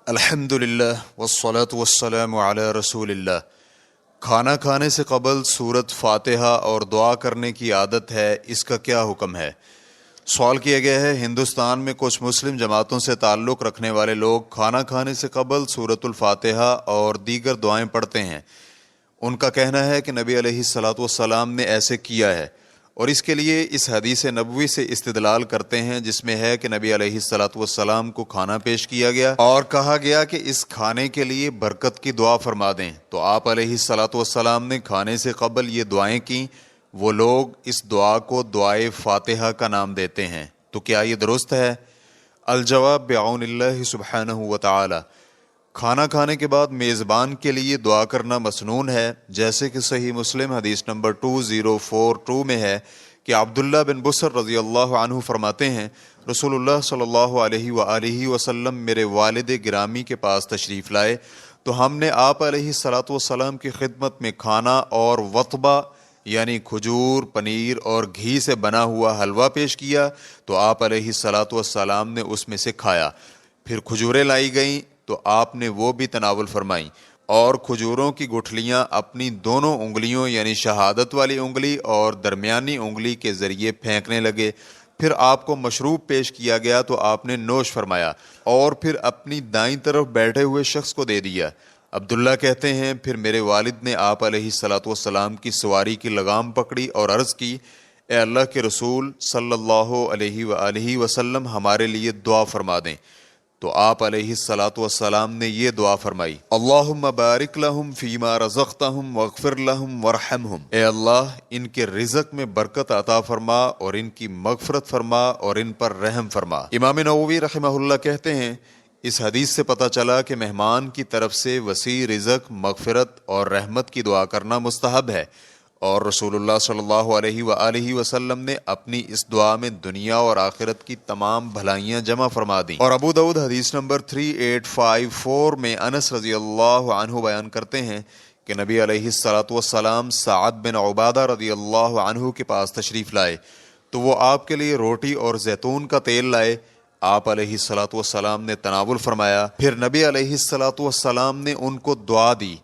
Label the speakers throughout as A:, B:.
A: الحمدللہ والصلاة والسلام علی رسول اللہ۔ کھانا کھانے سے قبل سورت فاتحہ اور دعا کرنے کی عادت ہے، اس کا کیا حکم ہے؟ سوال کیا گیا ہے، ہندوستان میں کچھ مسلم جماعتوں سے تعلق رکھنے والے لوگ کھانا کھانے سے قبل سورت الفاتحہ اور دیگر دعائیں پڑھتے ہیں۔ ان کا کہنا ہے کہ نبی علیہ الصلاۃ والسلام نے ایسے کیا ہے، اور اس کے لیے اس حدیث نبوی سے استدلال کرتے ہیں جس میں ہے کہ نبی علیہ الصلاۃ والسلام کو کھانا پیش کیا گیا اور کہا گیا کہ اس کھانے کے لیے برکت کی دعا فرما دیں، تو آپ علیہ الصلاۃ والسلام نے کھانے سے قبل یہ دعائیں کیں۔ وہ لوگ اس دعا کو دعائے فاتحہ کا نام دیتے ہیں، تو کیا یہ درست ہے؟ الجواب بعون اللہ سبحانہ وتعالی۔ کھانا کھانے کے بعد میزبان کے لیے دعا کرنا مسنون ہے، جیسے کہ صحیح مسلم حدیث نمبر 2042 میں ہے کہ عبداللہ بن بصر رضی اللہ عنہ فرماتے ہیں، رسول اللہ صلی اللہ علیہ وآلہ وسلم میرے والد گرامی کے پاس تشریف لائے تو ہم نے آپ علیہ الصلاۃ والسلام کی خدمت میں کھانا اور وطبہ یعنی کھجور، پنیر اور گھی سے بنا ہوا حلوہ پیش کیا، تو آپ علیہ الصلاۃ والسلام نے اس میں سے کھایا۔ پھر کھجوریں لائی گئیں تو آپ نے وہ بھی تناول فرمائیں، اور کھجوروں کی گٹھلیاں اپنی دونوں انگلیوں یعنی شہادت والی انگلی اور درمیانی انگلی کے ذریعے پھینکنے لگے۔ پھر آپ کو مشروب پیش کیا گیا تو آپ نے نوش فرمایا، اور پھر اپنی دائیں طرف بیٹھے ہوئے شخص کو دے دیا۔ عبداللہ کہتے ہیں، پھر میرے والد نے آپ علیہ الصلاۃ والسلام کی سواری کی لگام پکڑی اور عرض کی، اے اللہ کے رسول صلی اللہ علیہ وآلہ وسلم، ہمارے لیے دعا فرما دیں۔ تو آپ علیہ الصلاۃ والسلام نے یہ دعا فرمائی، اللہم بارک لہم فیما رزقتہم واغفر لہم وارحمہم، اے اللہ ان کے رزق میں برکت عطا فرما اور ان کی مغفرت فرما اور ان پر رحم فرما۔ امام نووی رحمہ اللہ کہتے ہیں، اس حدیث سے پتہ چلا کہ مہمان کی طرف سے وسیع رزق، مغفرت اور رحمت کی دعا کرنا مستحب ہے، اور رسول اللہ صلی اللہ علیہ وآلہ وسلم نے اپنی اس دعا میں دنیا اور آخرت کی تمام بھلائیاں جمع فرما دیں۔ اور ابو داؤد حدیث نمبر 3854 میں انس رضی اللہ عنہ بیان کرتے ہیں کہ نبی علیہ الصلاۃ والسلام سعد بن عبادہ رضی اللہ عنہ کے پاس تشریف لائے تو وہ آپ کے لیے روٹی اور زیتون کا تیل لائے۔ آپ علیہ الصلاۃ والسلام نے تناول فرمایا، پھر نبی علیہ الصلاۃ والسلام نے ان کو دعا دی،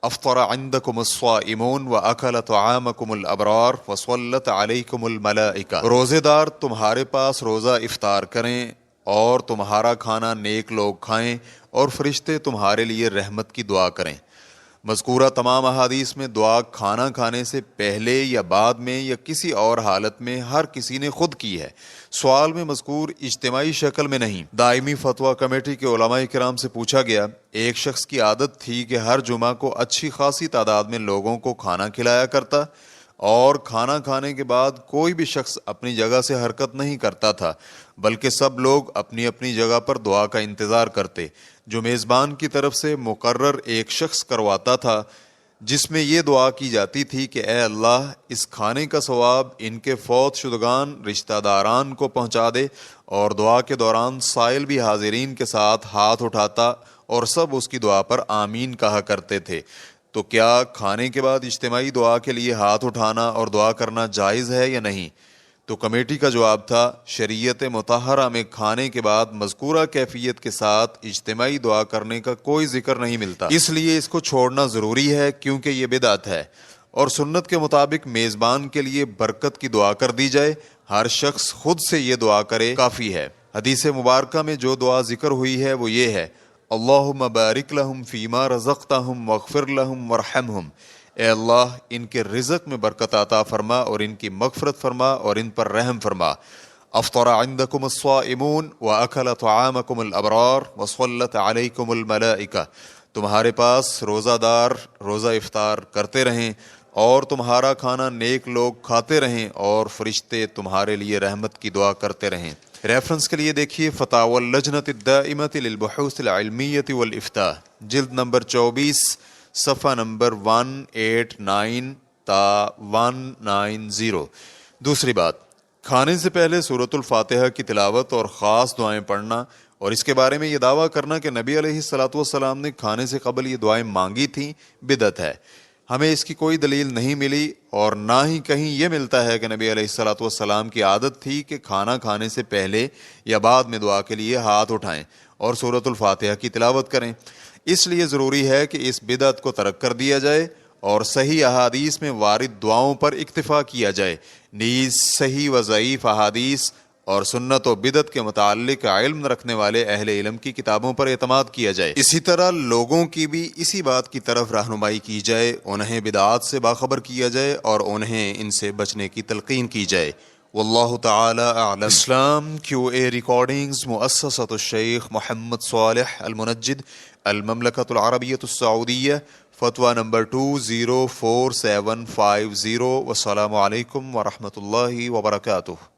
A: افطر عندکم الصائمون واکل طعامکم الابرار وصلت علیکم الملائکہ، روزے دار تمہارے پاس روزہ افطار کریں اور تمہارا کھانا نیک لوگ کھائیں اور فرشتے تمہارے لیے رحمت کی دعا کریں۔ مذکورہ تمام احادیث میں دعا کھانا کھانے سے پہلے یا بعد میں یا کسی اور حالت میں ہر کسی نے خود کی ہے، سوال میں مذکور اجتماعی شکل میں نہیں۔ دائمی فتویٰ کمیٹی کے علماء کرام سے پوچھا گیا، ایک شخص کی عادت تھی کہ ہر جمعہ کو اچھی خاصی تعداد میں لوگوں کو کھانا کھلایا کرتا، اور کھانا کھانے کے بعد کوئی بھی شخص اپنی جگہ سے حرکت نہیں کرتا تھا، بلکہ سب لوگ اپنی اپنی جگہ پر دعا کا انتظار کرتے، جو میزبان کی طرف سے مقرر ایک شخص کرواتا تھا، جس میں یہ دعا کی جاتی تھی کہ اے اللہ اس کھانے کا ثواب ان کے فوت شدگان رشتہ داران کو پہنچا دے، اور دعا کے دوران سائل بھی حاضرین کے ساتھ ہاتھ اٹھاتا اور سب اس کی دعا پر آمین کہا کرتے تھے۔ تو کیا کھانے کے بعد اجتماعی دعا کے لیے ہاتھ اٹھانا اور دعا کرنا جائز ہے یا نہیں؟ تو کمیٹی کا جواب تھا، شریعت مطہرہ میں کھانے کے بعد مذکورہ کیفیت کے ساتھ اجتماعی دعا کرنے کا کوئی ذکر نہیں ملتا، اس لیے اس کو چھوڑنا ضروری ہے، کیونکہ یہ بدعت ہے، اور سنت کے مطابق میزبان کے لیے برکت کی دعا کر دی جائے، ہر شخص خود سے یہ دعا کرے کافی ہے۔ حدیث مبارکہ میں جو دعا ذکر ہوئی ہے وہ یہ ہے، اللہم بارک لہم فیما رزقتہم واغفر لہم وارحمہم، اے اللہ ان کے رزق میں برکت عطا فرما اور ان کی مغفرت فرما اور ان پر رحم فرما۔ افطر عندکم الصائمون واکل طعامکم الابرار وصلت علیکم الملائکہ، تمہارے پاس روزہ دار روزہ افطار کرتے رہیں اور تمہارا کھانا نیک لوگ کھاتے رہیں اور فرشتے تمہارے لیے رحمت کی دعا کرتے رہیں۔ ریفرنس کے لیے دیکھیے فتاوی اللجنۃ الدائمۃ للبحوث العلمیۃ والافتاء، جلد نمبر 24، صفحہ نمبر 189 تا 190۔ دوسری بات، کھانے سے پہلے سورۃ الفاتحہ کی تلاوت اور خاص دعائیں پڑھنا اور اس کے بارے میں یہ دعویٰ کرنا کہ نبی علیہ الصلاۃ والسلام نے کھانے سے قبل یہ دعائیں مانگی تھیں، بدعت ہے۔ ہمیں اس کی کوئی دلیل نہیں ملی، اور نہ ہی کہیں یہ ملتا ہے کہ نبی علیہ الصلاۃ والسلام کی عادت تھی کہ کھانا کھانے سے پہلے یا بعد میں دعا کے لیے ہاتھ اٹھائیں اور سورۃ الفاتحہ کی تلاوت کریں۔ اس لیے ضروری ہے کہ اس بدعت کو ترک کر دیا جائے اور صحیح احادیث میں وارد دعاؤں پر اکتفا کیا جائے۔ نیز صحیح و ضعیف احادیث اور سنت و بدعت کے متعلق علم رکھنے والے اہل علم کی کتابوں پر اعتماد کیا جائے۔ اسی طرح لوگوں کی بھی اسی بات کی طرف رہنمائی کی جائے، انہیں بدعات سے باخبر کیا جائے اور انہیں ان سے بچنے کی تلقین کی جائے۔ واللہ تعالی اعلم۔ اسلام QA ریکارڈنگز مؤسسۃ الشیخ محمد صالح المنجد، المملکۃ العربیۃ السعودیہ، فتویٰ نمبر 204750۔ والسلام علیکم ورحمۃ اللہ وبرکاتہ۔